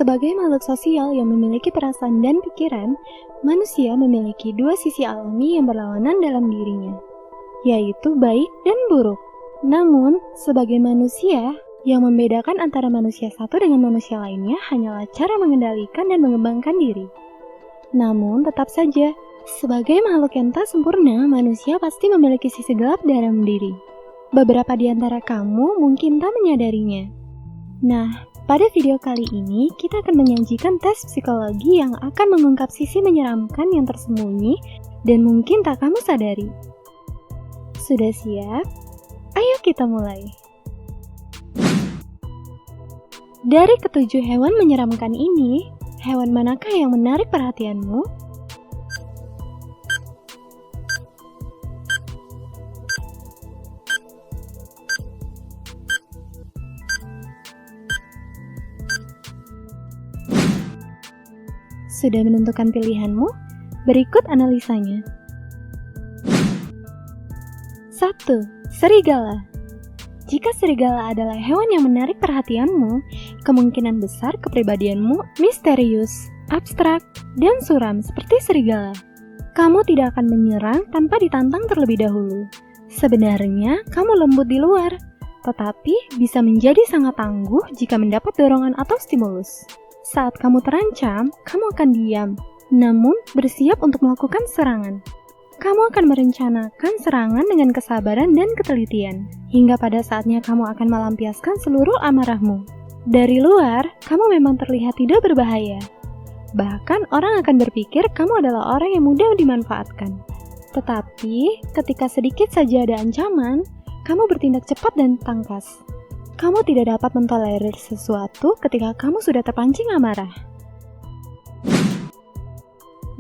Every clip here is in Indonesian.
Sebagai makhluk sosial yang memiliki perasaan dan pikiran, manusia memiliki dua sisi alami yang berlawanan dalam dirinya, yaitu baik dan buruk. Namun, sebagai manusia, yang membedakan antara manusia satu dengan manusia lainnya hanyalah cara mengendalikan dan mengembangkan diri. Namun, tetap saja, sebagai makhluk yang tak sempurna, manusia pasti memiliki sisi gelap dalam diri. Beberapa di antara kamu mungkin tak menyadarinya. Nah, pada video kali ini, kita akan menyajikan tes psikologi yang akan mengungkap sisi menyeramkan yang tersembunyi dan mungkin tak kamu sadari. Sudah siap? Ayo kita mulai. Dari ketujuh hewan menyeramkan ini, hewan manakah yang menarik perhatianmu? Sudah menentukan pilihanmu? Berikut analisanya. 1. Serigala. Jika serigala adalah hewan yang menarik perhatianmu, kemungkinan besar kepribadianmu misterius, abstrak, dan suram seperti serigala. Kamu tidak akan menyerang tanpa ditantang terlebih dahulu. Sebenarnya, kamu lembut di luar, tetapi bisa menjadi sangat tangguh jika mendapat dorongan atau stimulus. Saat kamu terancam, kamu akan diam, namun bersiap untuk melakukan serangan. Kamu akan merencanakan serangan dengan kesabaran dan ketelitian, hingga pada saatnya kamu akan melampiaskan seluruh amarahmu. Dari luar, kamu memang terlihat tidak berbahaya. Bahkan orang akan berpikir kamu adalah orang yang mudah dimanfaatkan. Tetapi, ketika sedikit saja ada ancaman, kamu bertindak cepat dan tangkas. Kamu tidak dapat mentolerir sesuatu ketika kamu sudah terpancing amarah.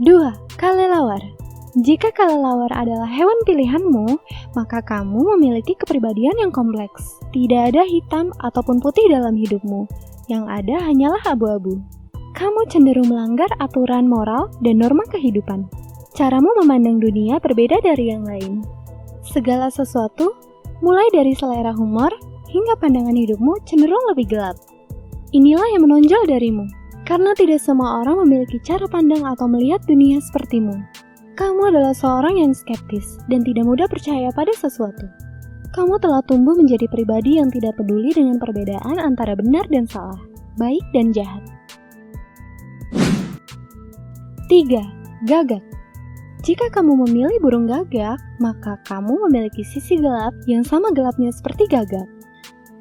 2. Kelelawar. Jika kelelawar adalah hewan pilihanmu, maka kamu memiliki kepribadian yang kompleks. Tidak ada hitam ataupun putih dalam hidupmu. Yang ada hanyalah abu-abu. Kamu cenderung melanggar aturan moral dan norma kehidupan. Caramu memandang dunia berbeda dari yang lain. Segala sesuatu, mulai dari selera humor, hingga pandangan hidupmu cenderung lebih gelap. Inilah yang menonjol darimu, karena tidak semua orang memiliki cara pandang atau melihat dunia sepertimu. Kamu adalah seorang yang skeptis dan tidak mudah percaya pada sesuatu. Kamu telah tumbuh menjadi pribadi yang tidak peduli dengan perbedaan antara benar dan salah, baik dan jahat. 3. Gagak. Jika kamu memilih burung gagak, maka kamu memiliki sisi gelap yang sama gelapnya seperti gagak.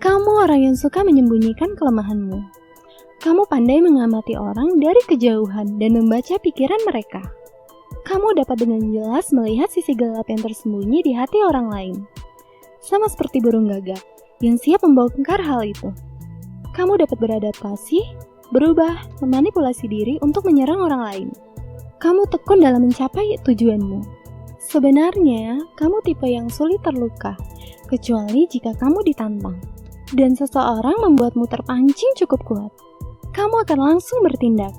Kamu orang yang suka menyembunyikan kelemahanmu. Kamu pandai mengamati orang dari kejauhan dan membaca pikiran mereka. Kamu dapat dengan jelas melihat sisi gelap yang tersembunyi di hati orang lain. Sama seperti burung gagak yang siap membongkar hal itu. Kamu dapat beradaptasi, berubah, memanipulasi diri untuk menyerang orang lain. Kamu tekun dalam mencapai tujuanmu. Sebenarnya, kamu tipe yang sulit terluka, kecuali jika kamu ditantang. Dan seseorang membuatmu terpancing cukup kuat. Kamu akan langsung bertindak.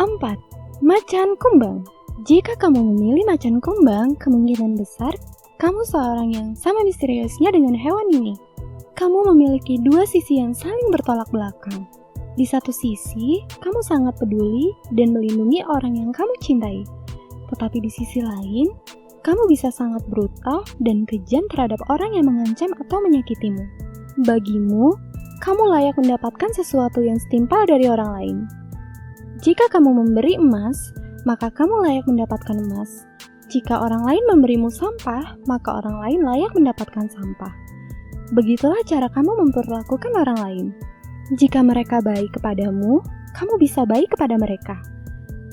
4. Macan kumbang. Jika kamu memilih macan kumbang, kemungkinan besar kamu seorang yang sama misteriusnya dengan hewan ini. Kamu memiliki dua sisi yang saling bertolak belakang. Di satu sisi, kamu sangat peduli dan melindungi orang yang kamu cintai. Tetapi di sisi lain, kamu bisa sangat brutal dan kejam terhadap orang yang mengancam atau menyakitimu. Bagimu, kamu layak mendapatkan sesuatu yang setimpal dari orang lain. Jika kamu memberi emas, maka kamu layak mendapatkan emas. Jika orang lain memberimu sampah, maka orang lain layak mendapatkan sampah. Begitulah cara kamu memperlakukan orang lain. Jika mereka baik kepadamu, kamu bisa baik kepada mereka.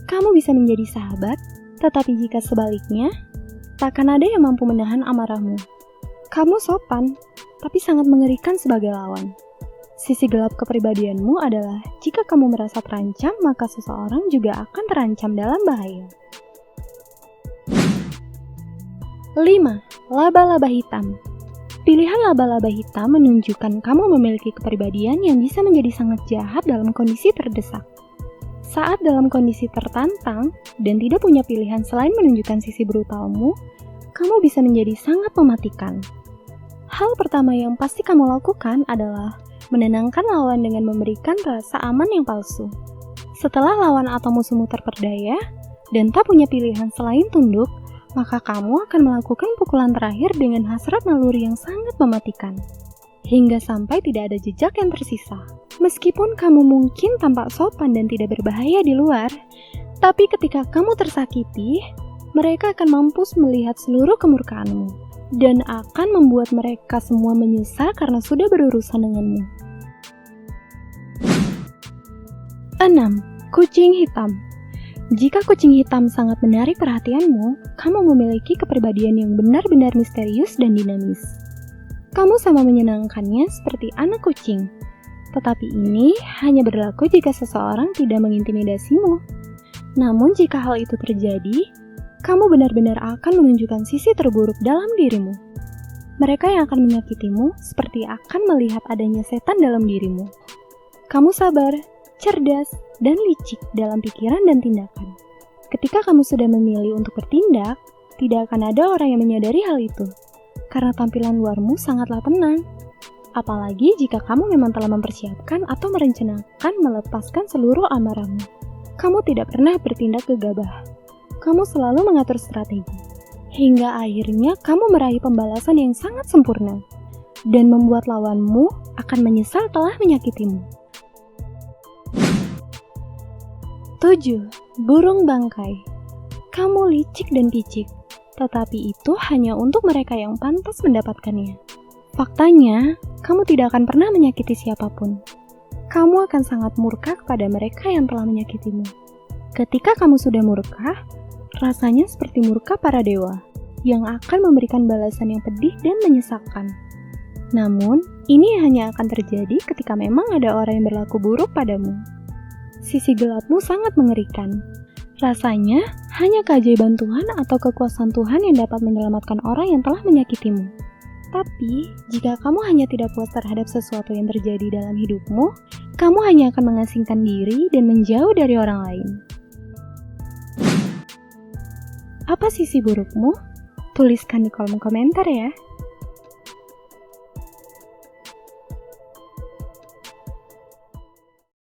Kamu bisa menjadi sahabat, tetapi jika sebaliknya, takkan ada yang mampu menahan amarahmu. Kamu sopan, tapi sangat mengerikan sebagai lawan. Sisi gelap kepribadianmu adalah jika kamu merasa terancam, maka seseorang juga akan terancam dalam bahaya. 5. Laba-laba hitam. Pilihan laba-laba hitam menunjukkan kamu memiliki kepribadian yang bisa menjadi sangat jahat dalam kondisi terdesak. Saat dalam kondisi tertantang dan tidak punya pilihan selain menunjukkan sisi brutalmu, kamu bisa menjadi sangat mematikan. Hal pertama yang pasti kamu lakukan adalah menenangkan lawan dengan memberikan rasa aman yang palsu. Setelah lawan atau musuhmu terperdaya dan tak punya pilihan selain tunduk, maka kamu akan melakukan pukulan terakhir dengan hasrat naluri yang sangat mematikan, hingga sampai tidak ada jejak yang tersisa. Meskipun kamu mungkin tampak sopan dan tidak berbahaya di luar, tapi ketika kamu tersakiti, mereka akan mampus melihat seluruh kemurkaanmu, dan akan membuat mereka semua menyesal karena sudah berurusan denganmu. 6. Kucing hitam. Jika kucing hitam sangat menarik perhatianmu, kamu memiliki kepribadian yang benar-benar misterius dan dinamis. Kamu sama menyenangkannya seperti anak kucing, tetapi ini hanya berlaku jika seseorang tidak mengintimidasimu. Namun jika hal itu terjadi, kamu benar-benar akan menunjukkan sisi terburuk dalam dirimu. Mereka yang akan menyakitimu seperti akan melihat adanya setan dalam dirimu. Kamu sabar, cerdas, dan licik dalam pikiran dan tindakan. Ketika kamu sudah memilih untuk bertindak, tidak akan ada orang yang menyadari hal itu, karena tampilan luarmu sangatlah tenang. Apalagi jika kamu memang telah mempersiapkan atau merencanakan melepaskan seluruh amarahmu. Kamu tidak pernah bertindak gegabah. Kamu selalu mengatur strategi, hingga akhirnya kamu meraih pembalasan yang sangat sempurna, dan membuat lawanmu akan menyesal telah menyakitimu. 7. Burung bangkai. Kamu licik dan picik, tetapi itu hanya untuk mereka yang pantas mendapatkannya. Faktanya, kamu tidak akan pernah menyakiti siapapun. Kamu akan sangat murka kepada mereka yang telah menyakitimu. Ketika kamu sudah murka, rasanya seperti murka para dewa, yang akan memberikan balasan yang pedih dan menyesalkan. Namun, ini hanya akan terjadi ketika memang ada orang yang berlaku buruk padamu. Sisi gelapmu sangat mengerikan. Rasanya, hanya keajaiban Tuhan atau kekuasaan Tuhan yang dapat menyelamatkan orang yang telah menyakitimu. Tapi, jika kamu hanya tidak puas terhadap sesuatu yang terjadi dalam hidupmu, kamu hanya akan mengasingkan diri dan menjauh dari orang lain. Apa sisi burukmu? Tuliskan di kolom komentar ya.